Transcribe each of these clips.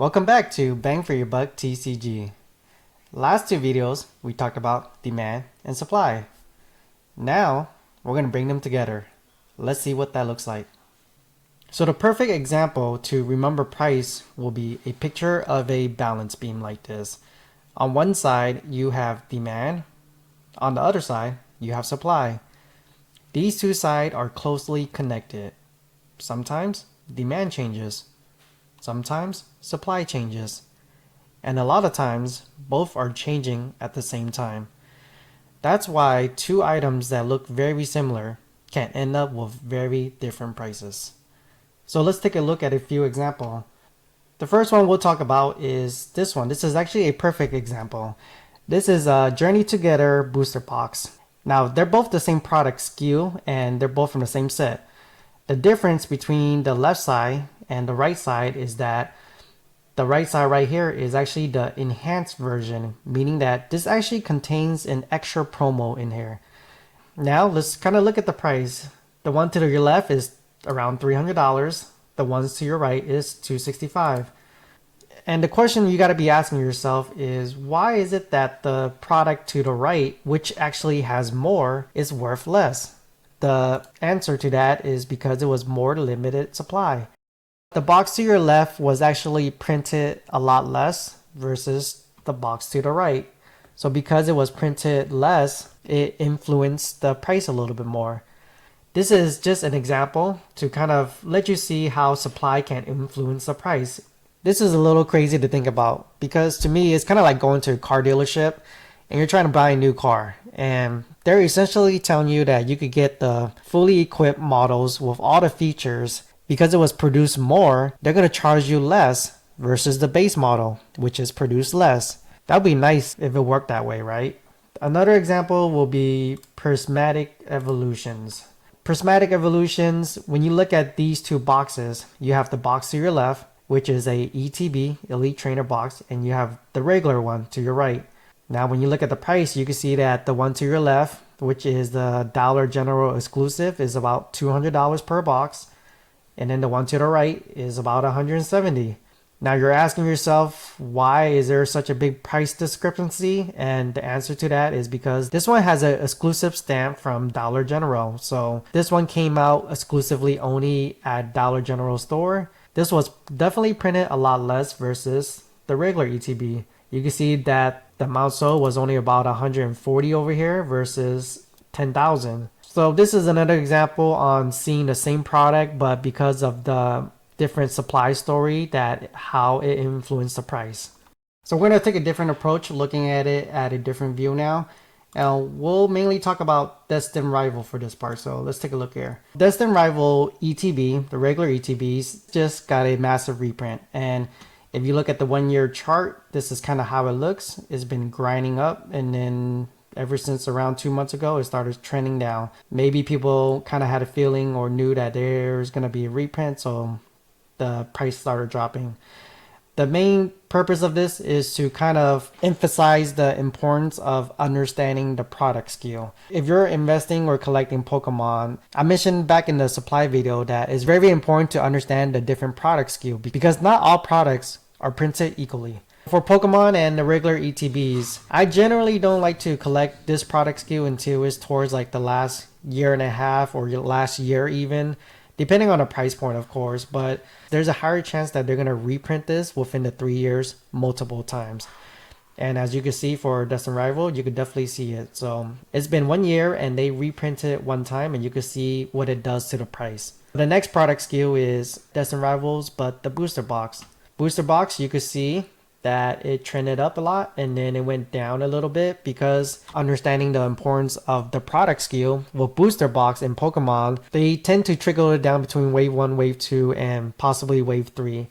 Welcome back to Bang For Your Buck TCG. Last two videos we talked about demand and supply. Now we're going to bring them together. Let's see what that looks like. So the perfect example to remember price will be a picture of a balance beam like this. On one side you have demand, on the other side you have supply. These two sides are closely connected. Sometimes demand changes. Sometimes supply changes. And a lot of times, both are changing at the same time. That's why two items that look very similar can end up with very different prices. So let's take a look at a few examples. The first one we'll talk about is this one. This is actually a perfect example. This is a Journey Together booster box. Now, they're both the same product SKU and they're both from the same set. The difference between the left side and the right side is that the right side right here is actually the enhanced version, meaning that this actually contains an extra promo in here. Now let's kind of look at the price. The one to your left is around $300. The ones to your right is $265. And the question you got to be asking yourself is, why is it that the product to the right, which actually has more, is worth less? The answer to that is because it was more limited supply. The box to your left was actually printed a lot less versus the box to the right. So because it was printed less, it influenced the price a little bit more. This is just an example to kind of let you see how supply can influence the price. This is a little crazy to think about because to me it's kind of like going to a car dealership and you're trying to buy a new car, and they're essentially telling you that you could get the fully equipped models with all the features. Because it was produced more, they're going to charge you less versus the base model, which is produced less. That would be nice if it worked that way, right? Another example will be Prismatic Evolutions. Prismatic Evolutions, when you look at these two boxes, you have the box to your left, which is a ETB, Elite Trainer box, and you have the regular one to your right. Now, when you look at the price, you can see that the one to your left, which is the Dollar General exclusive, is about $200 per box. And then the one to the right is about $170. Now you're asking yourself, why is there such a big price discrepancy? And the answer to that is because this one has an exclusive stamp from Dollar General. So this one came out exclusively only at Dollar General store. This was definitely printed a lot less versus the regular ETB. You can see that the amount sold was only about 140 over here versus 10,000. So this is another example on seeing the same product, but because of the different supply story, that how it influenced the price. So we're going to take a different approach, looking at it at a different view now. And we'll mainly talk about Destined Rival for this part. So let's take a look here. Destined Rival ETB, the regular ETBs, just got a massive reprint. And if you look at the 1 year chart, this is kind of how it looks. It's been grinding up, and then ever since around 2 months ago, it started trending down. Maybe people kind of had a feeling or knew that there's going to be a reprint, so the price started dropping. The main purpose of this is to kind of emphasize the importance of understanding the product SKU. If you're investing or collecting Pokemon, I mentioned back in the supply video that it's very important to understand the different product SKU because not all products are printed equally. For Pokemon and the regular ETBs, I generally don't like to collect this product SKU until it's towards like the last year and a half or last year even, depending on the price point of course, but there's a higher chance that they're going to reprint this within the 3 years multiple times. And as you can see for Destined Rival, you could definitely see it. So it's been 1 year and they reprinted it one time, and you can see what it does to the price. The next product SKU is Destined Rivals, but the booster box. Booster box, you could see that it trended up a lot and then it went down a little bit because understanding the importance of the product SKU with booster box in Pokemon, they tend to trickle it down between wave 1, wave 2, and possibly wave 3.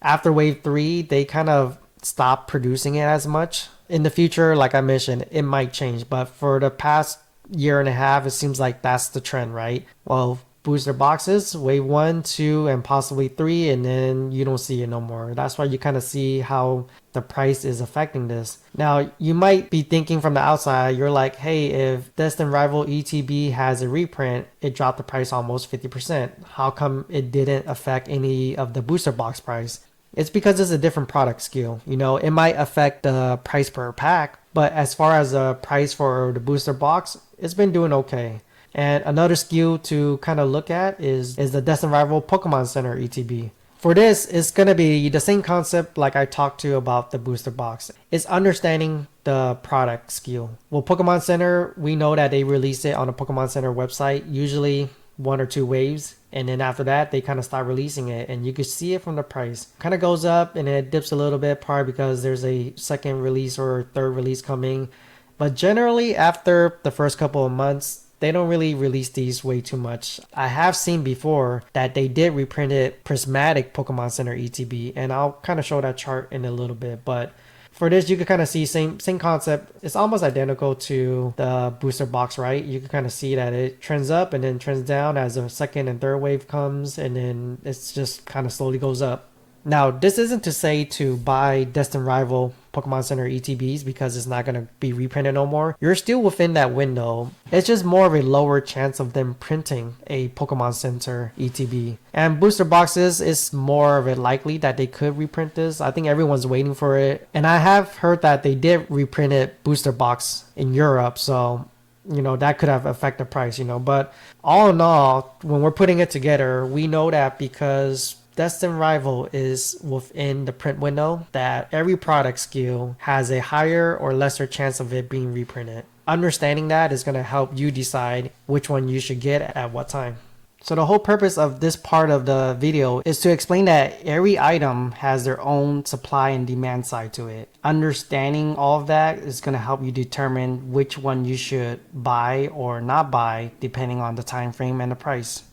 After wave 3, they kind of stop producing it as much. In the future, like I mentioned, it might change, but for the past year and a half, it seems like that's the trend, right? Well, booster boxes, wave 1, 2, and possibly 3, and then you don't see it no more. That's why you kind of see how the price is affecting this. Now, you might be thinking from the outside, you're like, hey, if Destined Rival ETB has a reprint, it dropped the price almost 50%. How come it didn't affect any of the booster box price? It's because it's a different product SKU. You know, it might affect the price per pack, but as far as the price for the booster box, it's been doing okay. And another SKU to kind of look at is the Destined Rival Pokemon Center ETB. For this, it's going to be the same concept like I talked to you about the booster box. It's understanding the product SKU. Well, Pokemon Center, we know that they release it on the Pokemon Center website, usually 1 or 2 waves. And then after that, they kind of start releasing it. And you can see it from the price. Kind of goes up and it dips a little bit, probably because there's a second release or third release coming. But generally, after the first couple of months, they don't really release these way too much. I have seen before that they did reprinted Prismatic Pokemon Center ETB, and I'll kind of show that chart in a little bit. But for this, you can kind of see same concept. It's almost identical to the booster box, right? You can kind of see that it trends up and then trends down as the second and third wave comes, and then it's just kind of slowly goes up. Now, this isn't to say to buy Destined Rival Pokemon Center ETBs because it's not going to be reprinted no more. You're still within that window. It's just more of a lower chance of them printing a Pokemon Center ETB. And booster boxes is more of it likely that they could reprint this. I think everyone's waiting for it. And I have heard that they did reprint it booster box in Europe. So, you know, that could have affected the price, you know. But all in all, when we're putting it together, we know that because Destined Rival is within the print window, that every product SKU has a higher or lesser chance of it being reprinted. Understanding that is going to help you decide which one you should get at what time. So the whole purpose of this part of the video is to explain that every item has their own supply and demand side to it. Understanding all of that is going to help you determine which one you should buy or not buy depending on the time frame and the price.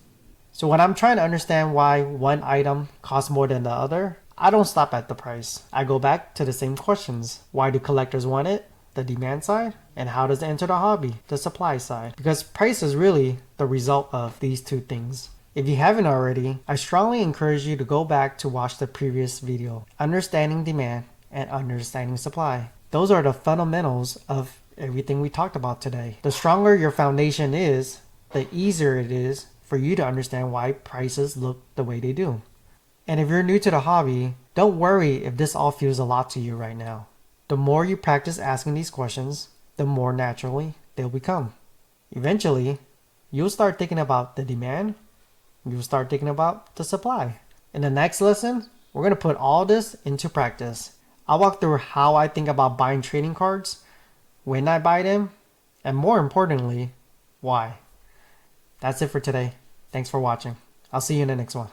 So when I'm trying to understand why one item costs more than the other, I don't stop at the price. I go back to the same questions. Why do collectors want it? The demand side. And how does it enter the hobby? The supply side. Because price is really the result of these two things. If you haven't already, I strongly encourage you to go back to watch the previous video. Understanding demand and understanding supply. Those are the fundamentals of everything we talked about today. The stronger your foundation is, the easier it is for you to understand why prices look the way they do. And if you're new to the hobby, don't worry if this all feels a lot to you right now. The more you practice asking these questions, the more naturally they'll become. Eventually, you'll start thinking about the demand, you'll start thinking about the supply. In the next lesson, we're going to put all this into practice. I'll walk through how I think about buying trading cards, when I buy them, and more importantly, why. That's it for today. Thanks for watching. I'll see you in the next one.